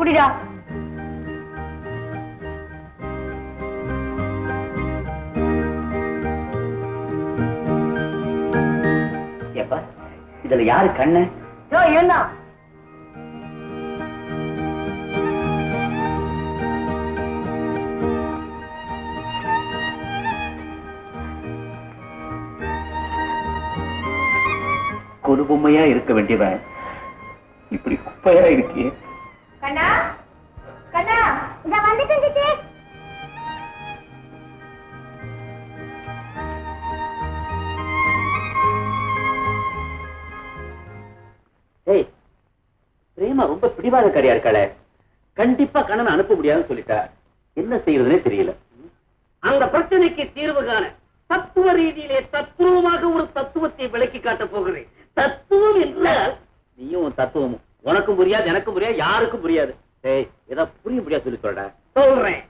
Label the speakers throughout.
Speaker 1: குடிடா.
Speaker 2: ஏப்பா இதுல யாரு கண்ணு?
Speaker 1: என்ன
Speaker 2: பொறுமையா இருக்க வேண்டியவன் இப்படி குப்பையா இருக்கியே.
Speaker 3: கண்ணா கண்ணா இத வந்துட்டேன்.
Speaker 2: ஏய் பிரேமா ரொம்ப பிடிவாதக்காரியா இருக்காளே. கண்டிப்பா கண்ணனை அனுப்ப முடியாதுன்னு சொல்லிட்டா. என்ன செய்யறதுனே தெரியல.
Speaker 4: அந்த பிரச்சனைக்கு தீர்வு காண தத்துவ ரீதியிலே தத்துவமாக ஒரு தத்துவத்தை விளக்கி காட்டப் போகிறேன். தத்துவம் என்றால்
Speaker 2: நீயும் தத்துவமும் உனக்கும் புரியாது, எனக்கும் புரியாது, யாருக்கும் புரியாது. ஏய் ஏதாவது புரிய முடியாது சொல்லி சொல்ற.
Speaker 4: சொல்றேன்.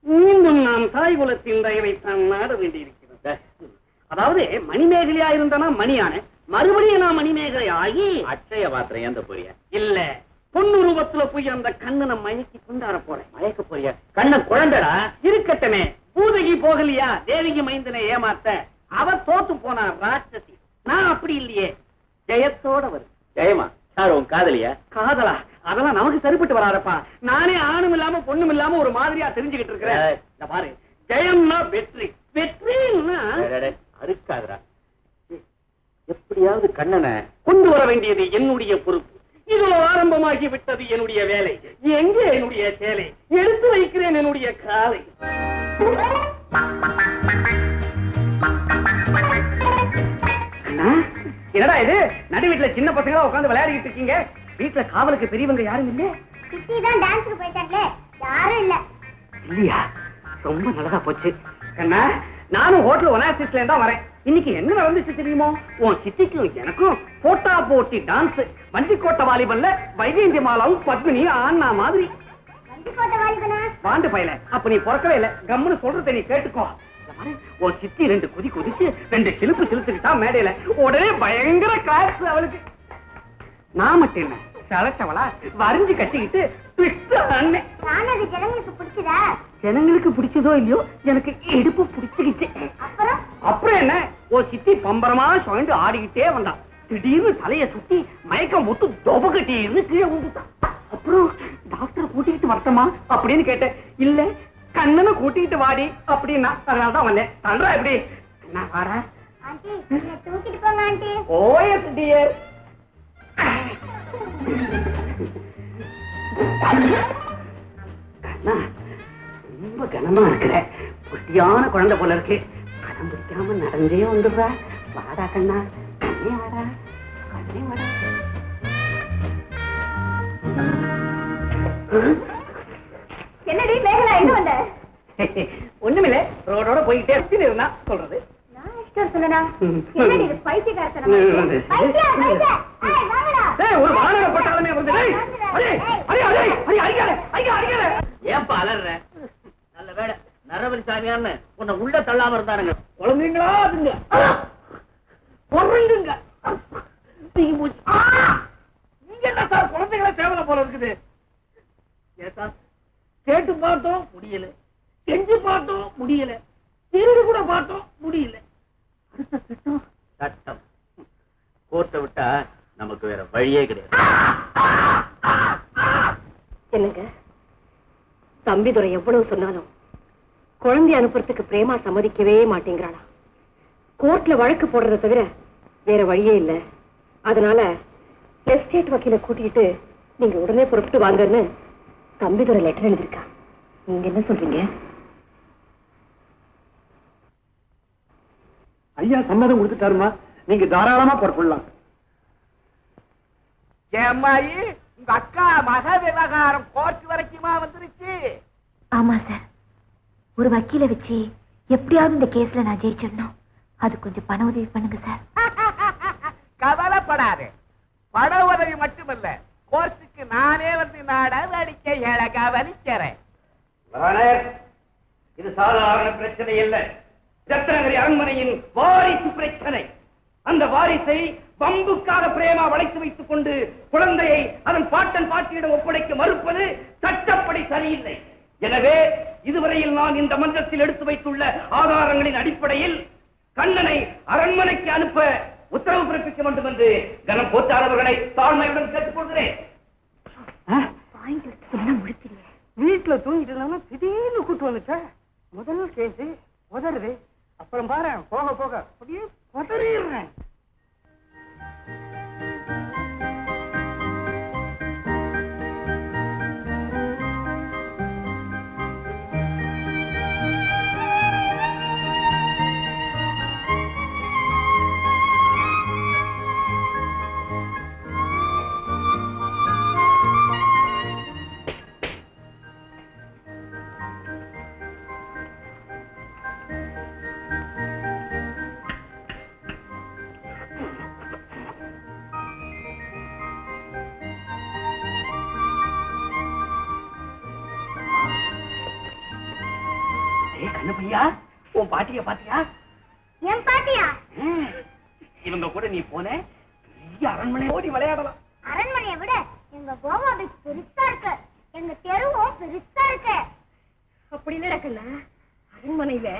Speaker 4: மீண்டும் நாம் தாய் குலத்தின் தயவைத்தான் நாட வேண்டியிருக்கிறது. அதாவது மணிமேகலையா இருந்தனா மணியான, மறுபடியும் நான் மணிமேகலை ஆகி
Speaker 2: அட்சய பாத்திரம் ஏந்த போறிய?
Speaker 4: இல்ல பொண்ணு ரூபத்துல போய் அந்த கண்ணனை மயக்கி கொண்டாட போறேன்.
Speaker 2: மயக்க போறிய? கண்ணன் குழந்தைடா.
Speaker 4: இருக்கட்டமே, பூதகி போகலையா தேவிக்கு மைந்தனை ஏமாத்த? அவ தோத்து போனா ராட்சசி. நான் அப்படி இல்லையே, ஜெயத்தோட வரும்.
Speaker 2: ஜெயமா சார் உன் காதலியா?
Speaker 4: காதலா? அதெல்லாம் நமக்கு சரிப்பட்டு வராதப்பா. நானே ஆணும் இல்லாம பொண்ணும் இல்லாம ஒரு மாதிரியா தெரிஞ்சுக்கிட்டு இருக்கிறேன். பாரு, ஜெயம்னா வெற்றி, வெற்றின்னா
Speaker 2: அறுக்காதரா. எப்படியாவது கண்ணனை
Speaker 4: கொண்டு வர வேண்டியது என்னுடைய பொறுப்பு. இதுல ஆரம்பமாகி விட்டது என்னுடைய வேலை. எங்கே என்னுடைய சேலை? எடுத்து வைக்கிறேன் என்னுடைய காலை. என்னடா இது, நடு வீட்டுல சின்ன பசங்களா உட்கார்ந்து விளையாடிட்டு இருக்கீங்க? வீட்டுல காவலுக்கு பெரியவங்க யாரும் இல்ல?
Speaker 3: சித்தி தான் டான்ஸ்க்கு போயிட்டாங்களே, யாரும் இல்ல.
Speaker 4: இல்லையா? ரொம்ப நல்லதா போச்சு. கண்ணா, நானும் ஹோட்டல் ஒனாசிஸ்ல இருந்தா வரேன். இன்னைக்கு என்ன நடந்துச்சு தெரியுமோ? உன் சித்திக்கும் எனக்கும் போட்டா போட்டி டான்ஸ். வண்டிக்கோட்டை வாலிபல்ல வைஜெயந்தி மாலாவும் பத்மினியும் ஆனா மாதிரி.
Speaker 3: வண்டிக்கோட்டை வாலிபனா?
Speaker 4: வாண்டு பையல, அப்ப நீ பிறக்கவே இல்ல. கம்முன்னு சொல்றத நீ கேட்டுக்கோ. உன் சித்தி 2 குதி குதிச்சு 2 சிலுப்பு சிலுத்துக்கிட்டா மேடையில. உடனே பயங்கர கிளாஸ் அவளுக்கு. நான் மட்டும் என்ன சலச்சவளா வரைஞ்சு கட்டிக்கிட்டு
Speaker 3: ஜனங்களுக்கு பிடிச்சதா?
Speaker 4: ஜனங்களுக்கு பிடிச்சதோ இல்லையோ, எனக்கு இடுப்பு பிடிச்சிக்கிச்சு. அப்புறம் என்ன, ஓ சித்தி பம்பரமா சுழண்டு ஆடிக்கிட்டே வந்தான். திடீர்னு தலைய சுத்தி மயக்கம் போட்டு தொப கட்டின்னு கீழே விழுந்துட்டான். அப்புறம் டாக்டர் கூட்டிக்கிட்டு வரட்டமா அப்படின்னு கேட்டேன். இல்ல கண்ணனை கூட்டிக்கிட்டு வாடி அப்படின்னா, அதனாலதான் வந்தேன். தன்றா எப்படி என்ன வாரா?
Speaker 3: தூக்கிட்டு போங்க ஆண்டி.
Speaker 4: OS dear. ரொம்ப கனமா இருக்கிற குட்டியான குழந்தை போல இருக்கு. கடம் பிடிக்காம நடந்தே வந்துடுறா. வாடா கண்ணா, கண்ணே வாடா, கண்ணே வாடா.
Speaker 3: என்னடி மேகலா, எங்க வந்த?
Speaker 4: ஒண்ணுமில்ல, ரோடோட போயிட்டே இருந்தா சொல்றது.
Speaker 3: நான் இஷ்டம் சொல்லனா? என்னடி இது பைத்தியக்காரத்தனமா? பைத்தியம் பைத்தியம். ஏய் வாங்கடா.
Speaker 4: ஏய் ஒரு வானர பட்டாளமே வந்து. ஏய் அடே அடே அடே அடே அடிக்காத அடிக்காத.
Speaker 2: ஏன்பா அலறற? நல்ல வேளை நரவரி சாமியான்னு உன்னை உள்ள தள்ளாம இருந்தானுங்க.
Speaker 4: குழந்தைங்களா அதுங்க பொருளுங்க. நீங்க என்ன சார் குழந்தைங்கள சேவல போல இருக்குது? ஏசா கேட்டு பார்த்தோம் முடியல, செஞ்சு பார்த்தோம் முடியல, திருடி கூட பார்த்தோம் முடியல. அடுத்த சட்டம்
Speaker 2: சட்டம் கோர்ட்டை விட்டா நமக்கு வேற வழியே கிடையாது.
Speaker 1: என்னங்க தம்பிதுரை எவ்வளவு சொன்னாலும் குழந்தை அனுப்புறதுக்கு பிரேமா சம்மதிக்கவே மாட்டேங்கிறாளா? கோர்ட்ல வழக்கு போடுறத தவிர வேற வழியே இல்ல. அதனால எஸ்டேட் வக்கீல கூட்டிட்டு நீங்க உடனே புறப்பட்டு வாங்கன்னு தம்பிதுரை லெட்டர் எழுதிருக்கா. நீங்க என்ன சொல்றீங்க?
Speaker 4: ஐயா சம்மதம் கொடுத்துட்டாருமா, நீங்க தாராளமா புறப்படலாம். ஏம்மாயி, உங்க அக்கா மக விவகாரம் கோர்ட் வரைக்குமா வந்துருச்சு?
Speaker 5: ஆமா சார், ஒரு வக்கீல வச்சு எப்படியாவது இந்த கேஸ்ல நான் ஜெயிச்சிடணும். அது கொஞ்சம் பண உதவி பண்ணுங்க சார்.
Speaker 4: கவலைப்படாது, பண உதவி மட்டுமல்ல, கோர்ட்டுக்கு நானே வந்து நடவடிக்கைகளை கவனிக்கிறேன். இது சாதாரண பிரச்சனை இல்ல. ரத்னகிரி அரண்மனையின் வாரிசு பிரச்சனை. அந்த வாரிசை பம்புக்காக பிரேமா வளைத்து வைத்துக் கொண்டு குழந்தையை அதன் பாட்டன் பாட்டியிடம் ஒப்படைக்க மறுப்பது சட்டப்படி சரியில்லை. எனவே இதுவரையில் நான் இந்த மன்றத்தில் எடுத்து வைத்துள்ள ஆதாரங்களின் அடிப்படையில் கண்ணனை அரண்மனைக்கு அனுப்ப உத்தரவு பிறப்பிக்க வேண்டும் என்று கனம் போச்சாளர்களை தாழ்மையுடன் கேட்டுக்கொள்கிறேன். வீட்டுல தூங்கிட்டு திடீர்னு கூட்டு வந்துச்சா? முதல் கேஸ் உதறது, அப்புறம் பாரு போக போக அப்படியே உதறிடுறேன். கண்ணப்பையா, உன் பாட்டிய பாத்தியா?
Speaker 3: என் பாட்டியா?
Speaker 4: இவங்க கூட நீ போன அரண்மனை ஓடி விளையாடலாம்.
Speaker 3: அரண்மனையை விட எங்க கோவா பீச் பெருசா இருக்கு, எங்க தெருவும் பெருசா இருக்கு.
Speaker 1: அப்படி இல்ல கண்ணா, அரண்மனையில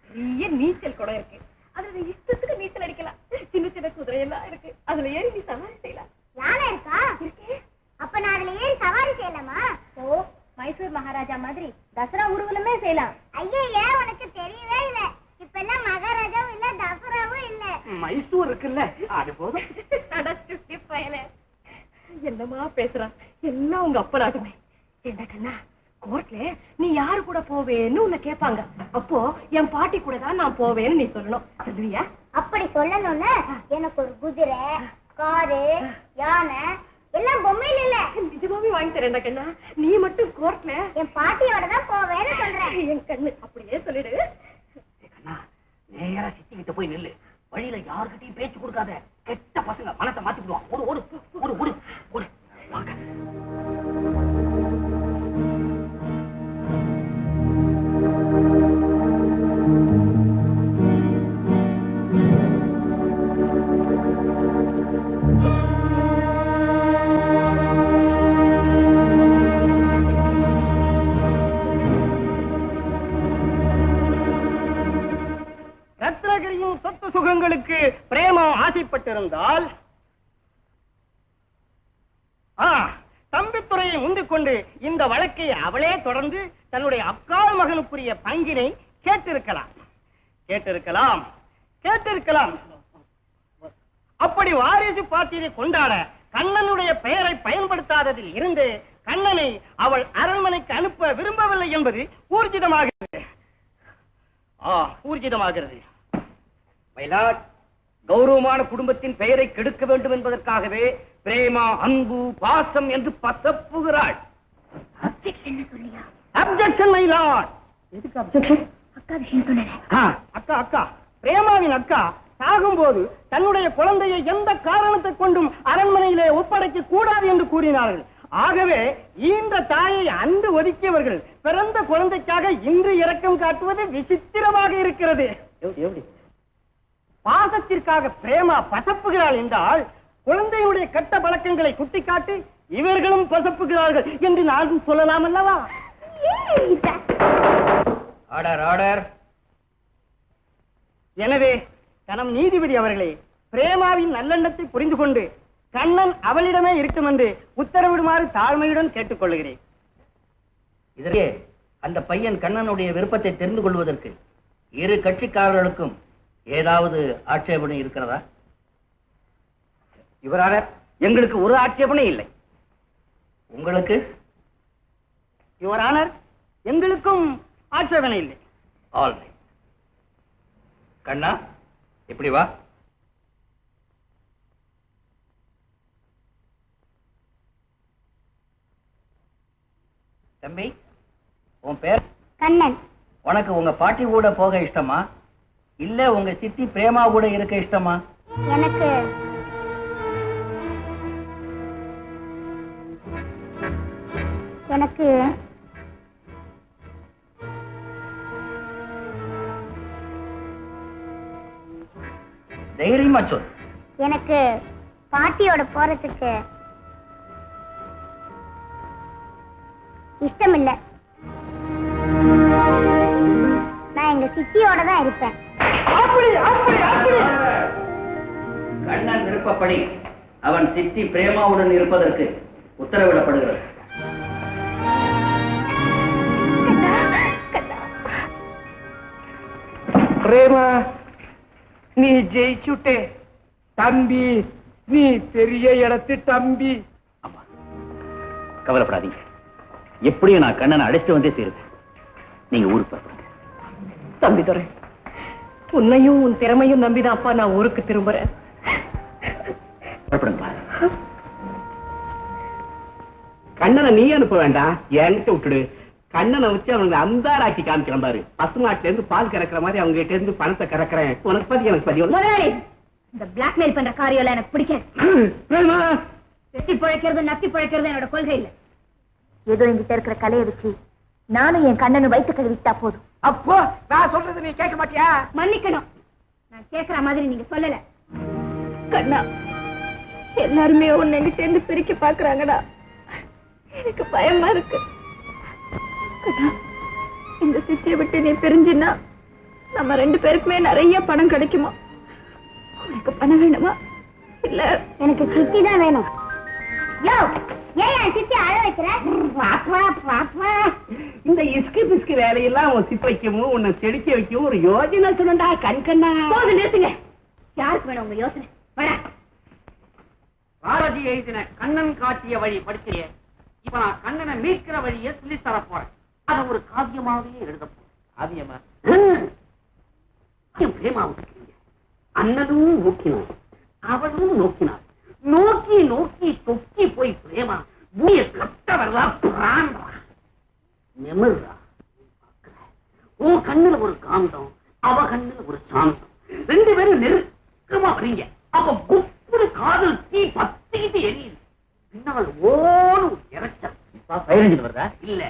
Speaker 1: பெரிய நீச்சல் குளம் இருக்கு. அதுல இஷ்டத்துக்கு நீச்சல் அடிக்கலாம். சின்ன சின்ன குதிரை எல்லாம் இருக்கு, அதுல ஏறி நீ சவாரி செய்யலாம்.
Speaker 3: யானை இருக்கா? இருக்கு. அப்ப நான் அதுல ஏறி சவாரி செய்யலாமா? ஓ, மைசூர் மகாராஜா மாதிரி தசரா ஊர்வலமே செய்யலாம். ஐயா, உனக்கு தெரியவே இல்ல. இப்ப எல்லாம் மகாராஜாவும் இல்ல, தசராவும் இல்ல.
Speaker 4: மைசூர் இருக்குல்ல, அது போதும்.
Speaker 1: என்னமா பேசுறான்? எல்லாம் உங்க அப்பா நாட்டுமே. என்ன கண்ணா, கோர்ட்ல நீ யாரு கூட போவேன்னு உன்னை கேட்பாங்க. அப்போ என் பாட்டி கூட தான் நான் போவேன்னு நீ சொல்லணும். சொல்லுவியா?
Speaker 3: அப்படி சொல்லணும்னு எனக்கு ஒரு குதிரை, காரு, யானை எல்லாம் பொம்மையில இல்ல,
Speaker 1: நிஜமாவே வாங்கி தரேன் கண்ணா. நீ மட்டும் கோர்ட்ல
Speaker 3: என் பாட்டியோட தான் போவேன்னு சொல்றேன்.
Speaker 1: என் கண்ணு அப்படியே சொல்லிடு.
Speaker 4: கண்ணா, நேரா சித்திக்கிட்ட போய் நில்லு. வழியில யாருக்கிட்டையும் பேச்சு கொடுக்காத. கெட்ட பசங்க மனத்தை மாத்திடுவான். ஓடு ஓடு ஓடு ஓடு ஓடு. வாங்க. ரத்னகிரியின் சொத்து சுகங்களுக்கு பிரேமா ஆசைப்பட்டிருந்தால் தம்பித்துறையை முந்திக் கொண்டு இந்த வழக்கை அவளே தொடர்ந்து தன்னுடைய அக்கால் மகனுக்குரிய பங்கினை கேட்டிருக்கலாம். அப்படி வாரிசு பாட்டியை கொண்டாட கண்ணனுடைய பெயரை பயன்படுத்தாததில் இருந்து கண்ணனை அவள் அரண்மனைக்கு அனுப்ப விரும்பவில்லை என்பது ஊர்ஜிதமாகிறது. கௌரவமான குடும்பத்தின் பெயரை கெடுக்க வேண்டும் என்பதற்காகவே பிரேமா அன்பு பாசம் என்று பசப்புகிறாள். Objection my lord. எதுக்கு அப்ஜெக்ஷன்?
Speaker 5: அக்கா விஷயம் சொன்னேன்.
Speaker 4: அக்கா பிரேமாவின் அக்கா சாகும்போது தன்னுடைய குழந்தையை எந்த காரணத்தை கொண்டும் அரண்மனையிலே ஒப்படைக்க கூடாது என்று கூறினார்கள். ஆகவே இந்த தாயை அன்று ஒதுக்கியவர்கள் பிறந்த குழந்தைக்காக இன்று இரக்கம் காட்டுவது விசித்திரமாக இருக்கிறது. பாசத்திற்காக பிரேமா பசப்புகிறாள் என்றால் குழந்தையுடைய கெட்ட பழக்கங்களை சுட்டிக்காட்டி இவர்களும் பசப்புகிறார்கள் என்று நான் சொல்லலாம் அல்லவா? ஆர்டர். எனவே கனம் நீதிபதி அவர்களே, பிரேமாவின் நல்லெண்ணத்தை புரிந்து கொண்டு கண்ணன் அவளிடமே இருக்கும் என்று உத்தரவிடுமாறு தாழ்மையுடன் கேட்டுக் கொள்கிறேன்.
Speaker 2: இதற்கே அந்த பையன் கண்ணனுடைய விருப்பத்தை தெரிந்து கொள்வதற்கு இரு கட்சிக்காரர்களுக்கும் ஏதாவது ஆட்சேபனை இருக்கிறதா?
Speaker 4: யுவரான, எங்களுக்கு ஒரு ஆட்சேபனை இல்லை.
Speaker 2: உங்களுக்கு?
Speaker 4: யுவரானர், எங்களுக்கும் ஆட்சேபனை இல்லை.
Speaker 2: All right. கண்ணா, இப்படி வா. தம்பி, உன் பேர்?
Speaker 3: கண்ணன்.
Speaker 2: உனக்கு உங்க பாட்டி கூட போக இஷ்டமா, இல்ல உங்க சித்தி பிரேமா கூட இருக்க இஷ்டமா?
Speaker 3: எனக்கு எனக்கு
Speaker 2: தைரியமா சொல்.
Speaker 3: எனக்கு பாட்டியோட போறதுக்கு இஷ்டம் இல்ல. நான் எங்க சித்தியோட தான் இருப்பேன்.
Speaker 2: கண்ணன் விருப்பப்படி அவன் சித்தி பிரேமாவுடன் இருப்பதற்கு உத்தரவிடப்படுகிறது.
Speaker 4: பிரேமா, நீ ஜெயிச்சுட்டே தம்பி, நீ பெரிய இடத்து தம்பி.
Speaker 2: அம்மா கவலைப்படாதீங்க, எப்படியும் நான் கண்ணனை அழைச்சிட்டு வந்தே சேருவேன். நீங்க ஊருக்கு புறப்படுங்க.
Speaker 1: தம்பி துரை, உன்னையும் உன் திறமையும் நம்பிதான் அப்பா நான் ஊருக்கு திரும்புறேன்.
Speaker 2: புறப்படுங்க.
Speaker 4: கண்ணனை நீ அனுப்ப வேண்டாம், என்கிட்ட விட்டுடு. கண்ணனை வச்சு அவங்க அந்தாராக்கி காமிக்கிறேன் பாரு. பசுமாட்டுல இருந்து பால் கறக்கிற மாதிரி அவங்க கிட்ட இருந்து பணத்தை கறக்குறேன். உனக்கு பதி எனக்கு பதி.
Speaker 1: இந்த பிளாக்மெயில் பண்ற காரியம் எனக்கு பிடிக்காது. வெட்டி பிழைக்கிறது நப்பி பிழைக்கிறது என்னோட கொள்கை இல்ல.
Speaker 5: ஏதோ என்கிட்ட இருக்கிற கலையை வச்சு நானும் என் கண்ணனும் வயிற்று கழுவிட்டா போதும்.
Speaker 4: அப்போ நான் சொல்றது நீ கேட்க மாட்டியா?
Speaker 1: மன்னிக்கணும், நான் கேக்குற மாதிரி நீங்க சொல்லல. கண்ணா, எல்லாருமே உன்னை சேர்ந்து பிரிக்க பாக்குறாங்கடா. எனக்கு பயமா இருக்கு. கண்ணா, இந்த சித்தியை விட்டு நீ பிரிஞ்சினா நம்ம 2 பேருக்குமே நிறைய பணம் கிடைக்குமா? உனக்கு பணம் வேணுமா? இல்ல
Speaker 3: எனக்கு சித்தி தான் வேணும். யோ, ஏன் என் சித்தி அழ வைக்கிற?
Speaker 4: இந்த இஸ்கி பிஸ்கி வேலையெல்லாம் உன் சிப்பைக்கவும் உன்னை செடிக்க வைக்கவும் ஒரு யோஜனை சொல்லண்டா. கண்கண்ணா
Speaker 1: போது நிறுத்துங்க. யாருக்கு வேணும் உங்க யோசனை? வர
Speaker 4: பாரதி எழுதின கண்ணன் காட்டிய வழி படிக்கிறிய. இப்ப நான் கண்ணனை மீட்கிற வழியை சொல்லி தர போறேன். அத ஒரு காவியமாவே எழுத போறேன். காவியமா? பிரேமாவுக்கு அண்ணனும் நோக்கினான், அவளும் நோக்கினாள். நோக்கி நோக்கி தொக்கி போய் பிரேமா பூய கட்ட வரலா பிராண்டா நிமிர்றா. உன் கண்ணுல ஒரு காந்தம், அவ கண்ணுல ஒரு சாந்தம். 2 பேரும் நெருக்கமா வரீங்க. அப்ப குப்புடு காதல் தீ பத்திக்கிட்டு எரியுது. பின்னால் ஓடு இறைச்சல்.
Speaker 2: வருதா?
Speaker 4: இல்ல,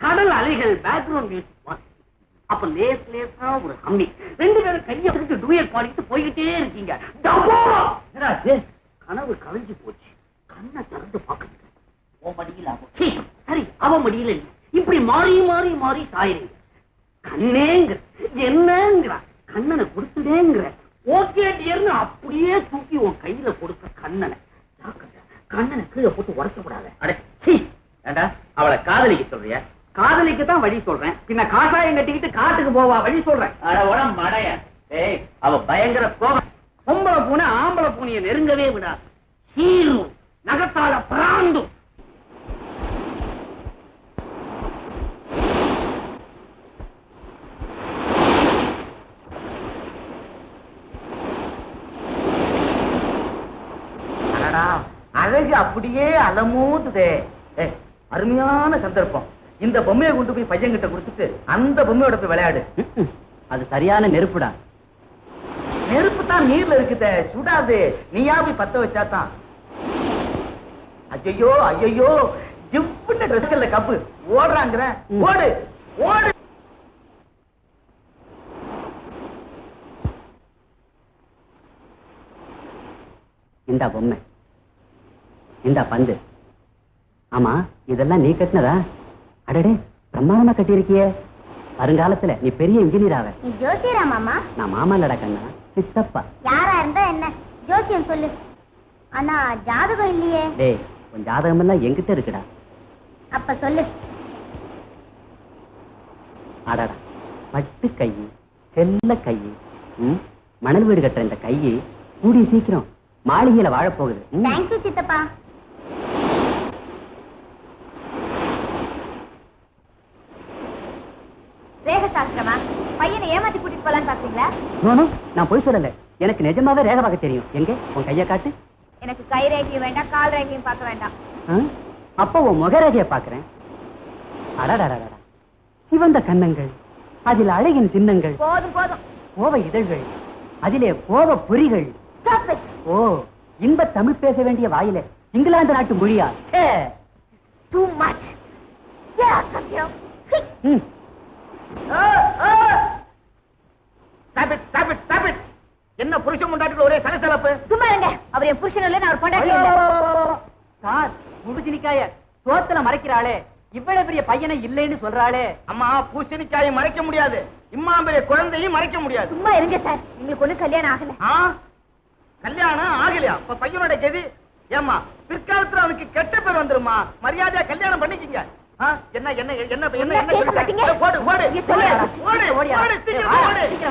Speaker 4: கடல் அலைகள் பேக்ரவுண்ட் மியூசிக். அப்ப லேஸ் லேசா ஒரு ஹம்மி. 2 பேரும் கையை பிடிச்சு டூயட் பாடிட்டு போய்கிட்டே இருக்கீங்க. கனவு கலைஞ்சு போச்சு. கண்ணை திறந்து பாக்குறீங்க. உன் மடியில சரி, அவ மடியில இல்ல. இப்படி மாறி மாறி மாறி சாயிறீங்க. கண்ணேங்கிற என்னங்கிற கண்ணனை கொடுத்துடேங்கிற. ஓகே டியர்னு அப்படியே தூக்கி உன் கையில கொடுக்க கண்ணனை. கண்ணனை கீழே போட்டு உடச்சக்கூடாது.
Speaker 2: ஏண்டா அவளை காதலிக்க சொல்றியா?
Speaker 4: காதலிக்கு தான் வழி சொல்றேன். பின்ன காசாயம் கட்டிக்கிட்டு காட்டுக்கு போவா வழி சொல்றேன்.
Speaker 2: மடைய அவ பயங்கர கோபம்.
Speaker 4: பொம்பளை பூனை ஆம்பளை பூனையை நெருங்கவே விடாது. சீரும் நகத்தால பிராண்டும்.
Speaker 2: அழகு அப்படியே அலமூதுதே. அருமையான சந்தர்ப்பம். இந்த பொம்மையை கொண்டு போய் பையன் கிட்ட கொடுத்துட்டு அந்த பொம்மையோட போய் விளையாடு. அது சரியான நெருப்புடா. நெருப்பு தான் நீர்ல இருக்குதே, சுடாது. நீயா போய் பத்த வச்சாதான். ஐயோ ஐயோ, ஜிப்புட்ட ட்ரெஸ்ல கப்பு ஓடுறாங்கிற. ஓடு ஓடு.
Speaker 6: இந்த பொம்மை, இந்த பந்து. ஆமா, இதெல்லாம் நீ கட்டினதா? அடடே, பிரமாதமா கட்டியிருக்கியே. வருங்காலத்துல நீ பெரிய இன்ஜினியர் ஆவ.
Speaker 3: நீ ஜோசியரா மாமா?
Speaker 6: நான் மாமா இல்லடா கண்ணா, சித்தப்பா.
Speaker 3: யாரா இருந்தா என்ன, ஜோசியம் சொல்லு. ஆனா ஜாதகம் இல்லையே.
Speaker 6: டேய், உன் ஜாதகம் எல்லாம் என்கிட்ட இருக்குடா.
Speaker 3: அப்ப சொல்லு.
Speaker 6: அடடா, பட்டு கை, செல்ல கை. மணல் வீடு கட்டுற இந்த கை கூடிய சீக்கிரம் மாளிகையில வாழப்போகுது.
Speaker 3: தேங்க்யூ சித்தப்பா. ரேக சாஸ்திரமா? பையனை ஏமாத்தி கூட்டிட்டு போலான்னு பாத்தீங்களா?
Speaker 6: நான் போய் சொல்லல, எனக்கு நிஜமாவே ரேகை பார்க்க தெரியும். எங்க உன் கைய காட்டு.
Speaker 3: எனக்கு கை ரேகையும் வேண்டாம், கால் ரேகையும் பார்க்க வேண்டாம்.
Speaker 6: அப்ப உன் முக ரேகைய பாக்குறேன். அடடடடா, சிவந்த கன்னங்கள், அதில் அழகின் சின்னங்கள்.
Speaker 3: போதும் போதும்.
Speaker 6: கோவ இதழ்கள், அதிலே கோவ பொறிகள். ஓ, இன்ப தமிழ் பேச வேண்டிய வாயில இங்கிலாந்து நாட்டு மொழியா?
Speaker 3: Too much. சத்தியம்.
Speaker 2: என்ன புருஷன் முண்டாட்டுல ஒரே சலசலப்பு?
Speaker 5: சும்மா இருங்க. அவர் என் புருஷன் இல்ல, நான் அவர் பொண்டாட்டி இல்ல.
Speaker 6: சார் முழுஜினிக்காய சோத்துல மறைக்கிறாளே, இவ்வளவு பெரிய பையனை இல்லைன்னு சொல்றாளே.
Speaker 2: அம்மா பூசணிக்காயை மறைக்க முடியாது, இம்மா பெரிய குழந்தையும் மறைக்க முடியாது.
Speaker 5: சும்மா இருங்க சார். உங்களுக்கு ஒண்ணு கல்யாணம் ஆகல.
Speaker 2: கல்யாணம் ஆகலையா? இப்ப பையனோட கதி ஏமா? பிற்காலத்துல அவனுக்கு கெட்ட பேர் வந்துருமா? மரியாதையா கல்யாணம் பண்ணிக்கிங்க. என்ன என்ன என்ன என்ன
Speaker 5: கேட்க மாட்டீங்க.
Speaker 2: ஓடு ஓடு ஓடு ஓடு ஓடு சீக்கிரம் ஓடு.